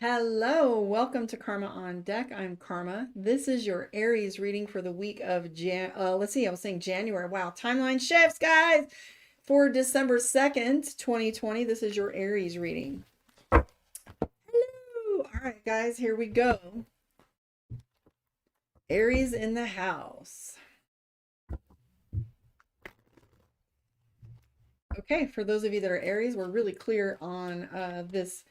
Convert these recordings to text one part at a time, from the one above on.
Hello, welcome to Karma on Deck. I'm Karma. This is your Aries reading for the week of let's see, I was saying January. Wow, timeline shifts, guys. For December 2nd, 2020, this is your Aries reading. Hello. All right, guys, here we go. Aries in the house. Okay, for those of you that are Aries, we're really clear on this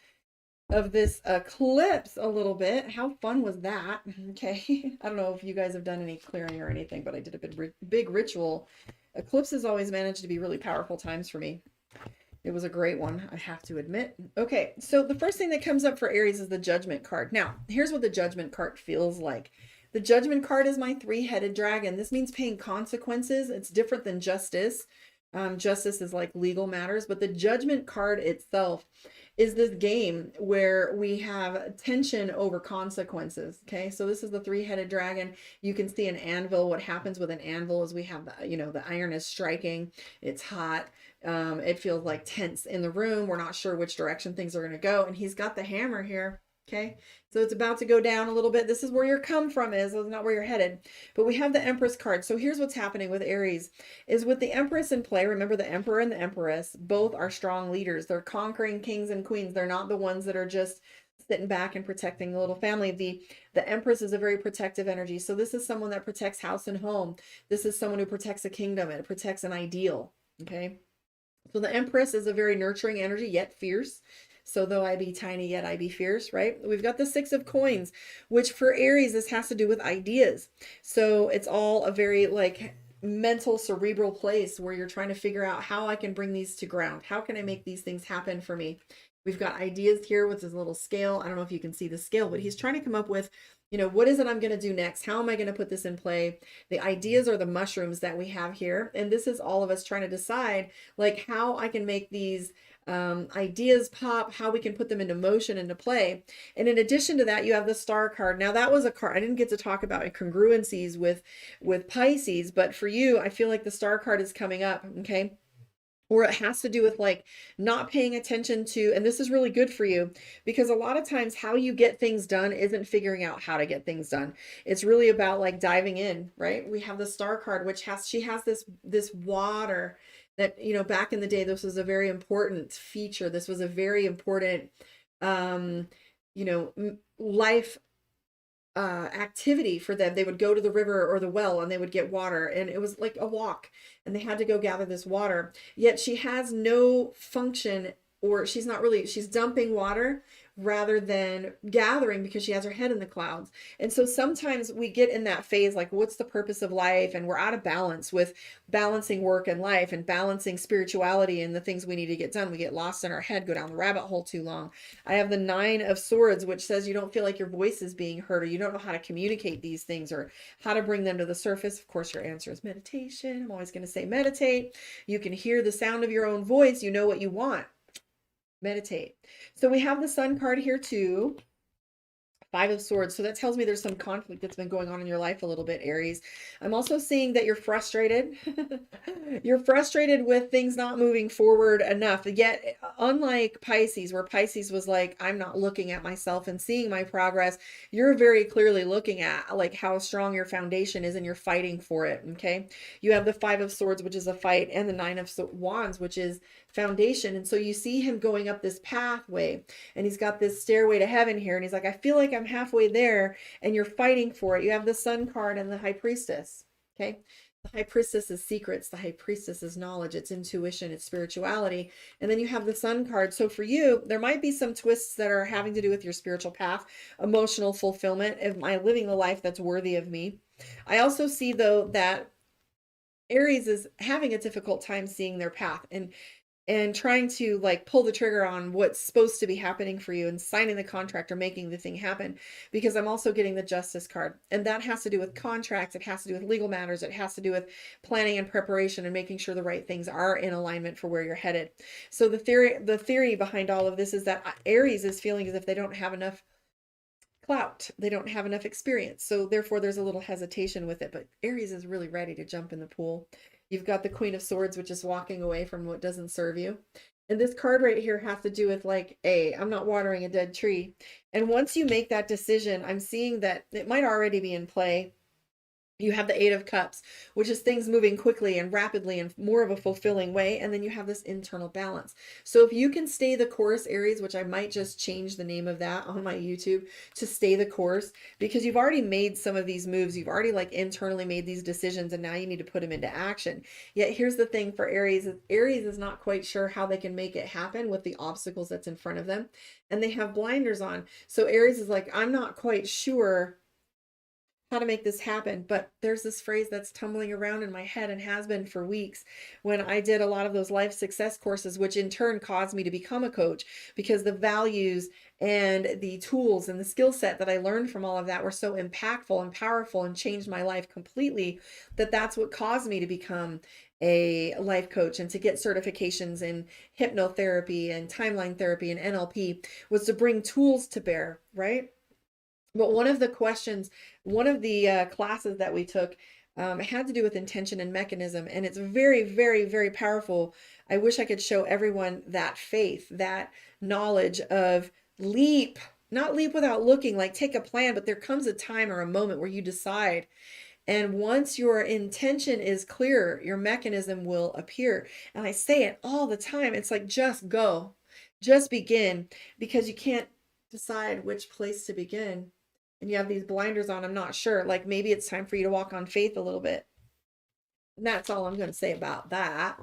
eclipse a little bit. How fun was that? Okay. I don't know if you guys have done any clearing or anything, but I did a big ritual. Eclipses always managed to be really powerful times for me. It was a great one, I have to admit. Okay, so the first thing that comes up for Aries is the Judgment card. Now, here's what the Judgment card feels like. The Judgment card is my three-headed dragon. This means paying consequences. It's different than justice. Justice is like legal matters, but the Judgment card itself is this game where we have tension over consequences. Okay, so this is the three-headed dragon. You can see an anvil. What happens with an anvil is we have the iron is striking. It's hot. It feels like tense in the room. We're not sure which direction things are going to go, and he's got the hammer here. Okay, so it's about to go down a little bit. This is where your come from is. It's not where you're headed. But we have the Empress card. So here's what's happening with Aries is with the Empress in play. Remember, the Emperor and the Empress both are strong leaders. They're conquering kings and queens. They're not the ones that are just sitting back and protecting the little family. The Empress is a very protective energy. So this is someone that protects house and home. This is someone who protects a kingdom. It protects an ideal. Okay. So the Empress is a very nurturing energy, yet fierce. So though I be tiny, yet I be fierce, right? We've got the Six of Coins, which for Aries, this has to do with ideas. So it's all a very like mental, cerebral place where you're trying to figure out how I can bring these to ground. How can I make these things happen for me? We've got ideas here with this little scale. I don't know if you can see the scale, but he's trying to come up with, what is it I'm going to do next? How am I going to put this in play? The ideas are the mushrooms that we have here. And this is all of us trying to decide like how I can make these ideas pop, how we can put them into motion, into play. And in addition to that, you have the Star card. Now that was a card I didn't get to talk about incongruencies with Pisces, but for you, I feel like the Star card is coming up. Okay. Or it has to do with like not paying attention to, and this is really good for you because a lot of times how you get things done isn't figuring out how to get things done. It's really about like diving in, right? We have the Star card, which she has this water that, back in the day, this was a very important feature. This was a very important, life activity for them. They would go to the river or the well and they would get water, and it was like a walk, and they had to go gather this water. Yet she has no function, or she's dumping water rather than gathering because she has her head in the clouds. And so sometimes we get in that phase like, what's the purpose of life? And we're out of balance with balancing work and life and balancing spirituality and the things we need to get done. We get lost in our head, go down the rabbit hole too long. I have the Nine of Swords, which says you don't feel like your voice is being heard, or you don't know how to communicate these things or how to bring them to the surface. Of course, your answer is meditation. I'm always going to say meditate. You can hear the sound of your own voice. You know what you want. Meditate. So we have the Sun card here too. Five of Swords. So that tells me there's some conflict that's been going on in your life a little bit, Aries. I'm also seeing that you're frustrated. You're frustrated with things not moving forward enough. Yet, unlike Pisces, where Pisces was like, I'm not looking at myself and seeing my progress, you're very clearly looking at like how strong your foundation is and you're fighting for it. Okay. You have the Five of Swords, which is a fight, and the Nine of Wands, which is foundation. And so you see him going up this pathway, and he's got this stairway to heaven here, and he's like, I feel like I'm halfway there, and you're fighting for it. You have the Sun card and the High Priestess. Okay. The High Priestess is secrets. The High Priestess is knowledge. It's intuition. It's spirituality. And then you have the Sun card. So for you, there might be some twists that are having to do with your spiritual path, emotional fulfillment. Am I living the life that's worthy of me? I also see though that Aries is having a difficult time seeing their path and trying to like pull the trigger on what's supposed to be happening for you and signing the contract or making the thing happen, because I'm also getting the Justice card, and that has to do with contracts. It has to do with legal matters. It has to do with planning and preparation and making sure the right things are in alignment for where you're headed. So the theory behind all of this is that Aries is feeling as if they don't have enough clout. They don't have enough experience. So therefore there's a little hesitation with it, but Aries is really ready to jump in the pool. You've got the Queen of Swords, which is walking away from what doesn't serve you. And this card right here has to do with like, I'm not watering a dead tree. And once you make that decision, I'm seeing that it might already be in play. You have the Eight of Cups, which is things moving quickly and rapidly and more of a fulfilling way. And then you have this internal balance. So if you can stay the course, Aries, which I might just change the name of that on my YouTube to stay the course, because you've already made some of these moves. You've already like internally made these decisions and now you need to put them into action. Yet here's the thing for Aries. Aries is not quite sure how they can make it happen with the obstacles that's in front of them. And they have blinders on. So Aries is like, I'm not quite sure how to make this happen. But there's this phrase that's tumbling around in my head and has been for weeks when I did a lot of those life success courses, which in turn caused me to become a coach, because the values and the tools and the skill set that I learned from all of that were so impactful and powerful and changed my life completely, that that's what caused me to become a life coach and to get certifications in hypnotherapy and timeline therapy and NLP, was to bring tools to bear, right? But one of the questions, one of the classes that we took had to do with intention and mechanism. And it's very, very, very powerful. I wish I could show everyone that faith, that knowledge of leap, not leap without looking, like take a plan, but there comes a time or a moment where you decide. And once your intention is clear, your mechanism will appear. And I say it all the time. It's like, just go, just begin, because you can't decide which place to begin. And you have these blinders on. I'm not sure. Like maybe it's time for you to walk on faith a little bit. And that's all I'm going to say about that.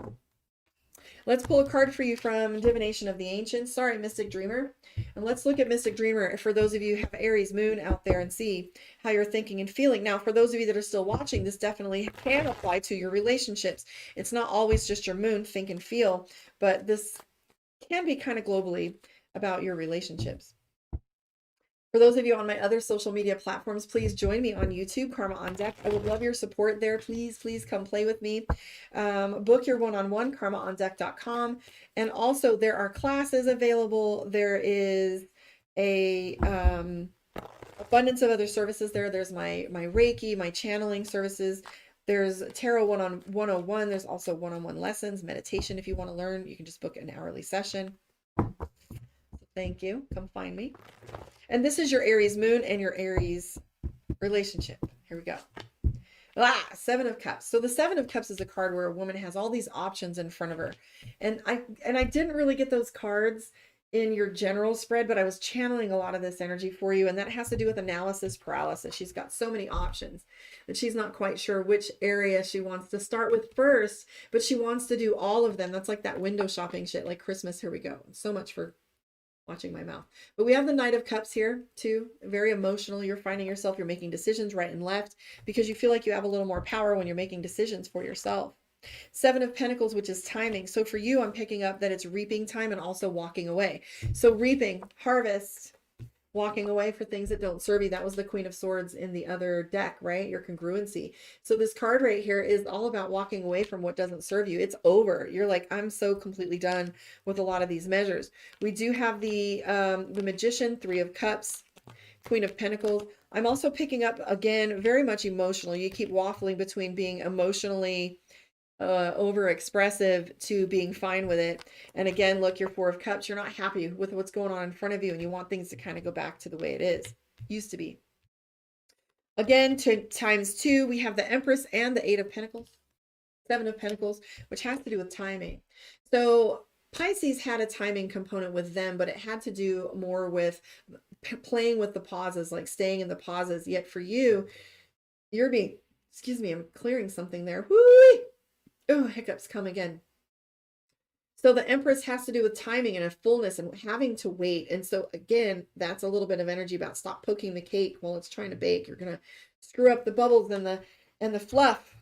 Let's pull a card for you from Divination of the Ancients. Sorry, Mystic Dreamer. And let's look at Mystic Dreamer for those of you who have Aries moon out there and see how you're thinking and feeling. Now, for those of you that are still watching, this definitely can apply to your relationships. It's not always just your moon, think and feel, but this can be kind of globally about your relationships. For those of you on my other social media platforms, please join me on YouTube, Karma on Deck. I would love your support there. Please, please come play with me. Book your one-on-one, karmaondeck.com. And also there are classes available. There is a abundance of other services there. There's my Reiki, my channeling services. There's Tarot 101. There's also one-on-one lessons, meditation. If you want to learn, you can just book an hourly session. Thank you. Come find me. And this is your Aries moon and your Aries relationship. Here we go. Seven of Cups. So the Seven of Cups is a card where a woman has all these options in front of her. And I didn't really get those cards in your general spread, but I was channeling a lot of this energy for you. And that has to do with analysis paralysis. She's got so many options that she's not quite sure which area she wants to start with first, but she wants to do all of them. That's like that window shopping shit, like Christmas. Here we go. So much for watching my mouth. But we have the Knight of Cups here too. Very emotional. You're finding yourself, you're making decisions right and left because you feel like you have a little more power when you're making decisions for yourself. Seven of Pentacles, which is timing. So for you, I'm picking up that it's reaping time and also walking away. So reaping, harvest, walking away for things that don't serve you. That was the Queen of Swords in the other deck, right? Your congruency. So this card right here is all about walking away from what doesn't serve you. It's over. You're like, I'm so completely done with a lot of these measures. We do have the Magician, Three of Cups, Queen of Pentacles. I'm also picking up, again, very much emotional. You keep waffling between being emotionally over expressive to being fine with it. And again, look, your Four of Cups, you're not happy with what's going on in front of you and you want things to kind of go back to the way it used to be. Again, to times two, we have the Empress and the Eight of Pentacles, Seven of Pentacles, which has to do with timing. So Pisces had a timing component with them, but it had to do more with playing with the pauses, like staying in the pauses. Yet for you, you're being, excuse me, I'm clearing something there. Whoo! Oh, hiccups come again. So the Empress has to do with timing and a fullness and having to wait. And so again, that's a little bit of energy about stop poking the cake while it's trying to bake. You're going to screw up the bubbles and the fluff.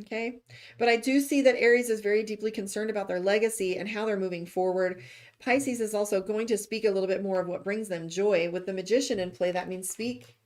Okay. But I do see that Aries is very deeply concerned about their legacy and how they're moving forward. Pisces is also going to speak a little bit more of what brings them joy. With the Magician in play, that means speak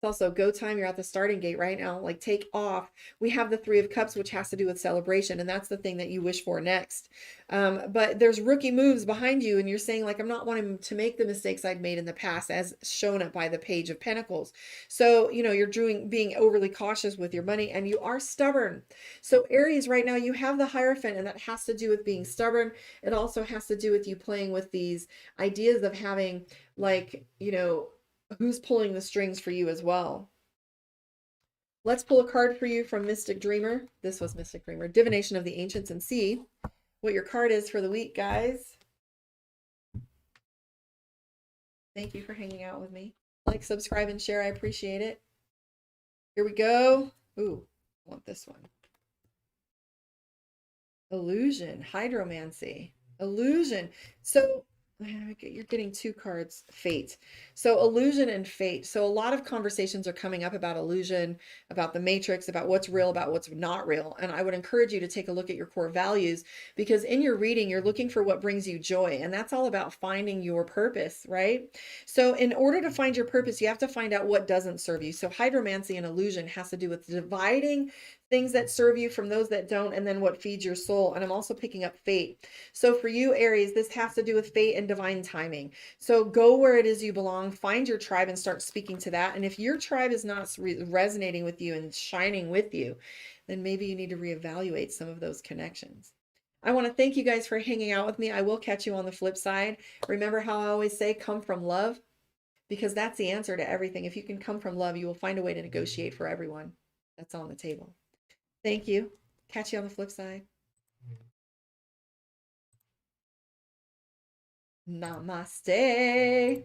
It's also go time. You're at the starting gate right now. Like, take off. We have the Three of Cups, which has to do with celebration, and that's the thing that you wish for next. But there's rookie moves behind you, and you're saying, like, I'm not wanting to make the mistakes I'd made in the past, as shown up by the Page of Pentacles. So, you know, you're being overly cautious with your money, and you are stubborn. So Aries, right now, you have the Hierophant, and that has to do with being stubborn. It also has to do with you playing with these ideas of having, like, you know, who's pulling the strings for you as well. Let's pull a card for you from Mystic Dreamer. This was Mystic Dreamer. Divination of the Ancients, and see what your card is for the week, guys. Thank you for hanging out with me. Like, subscribe, and share. I appreciate it. Here we go. Ooh, I want this one. Illusion, hydromancy, illusion. So you're getting two cards, fate. So illusion and fate. So a lot of conversations are coming up about illusion, about the matrix, about what's real, about what's not real. And I would encourage you to take a look at your core values, because in your reading, you're looking for what brings you joy. And that's all about finding your purpose, right? So in order to find your purpose, you have to find out what doesn't serve you. So hydromancy and illusion has to do with dividing things that serve you from those that don't, and then what feeds your soul. And I'm also picking up fate. So for you, Aries, this has to do with fate and divine timing. So go where it is you belong, find your tribe, and start speaking to that. And if your tribe is not resonating with you and shining with you, then maybe you need to reevaluate some of those connections. I want to thank you guys for hanging out with me. I will catch you on the flip side. Remember how I always say, come from love, because that's the answer to everything. If you can come from love, you will find a way to negotiate for everyone that's on the table. Thank you. Catch you on the flip side. Namaste.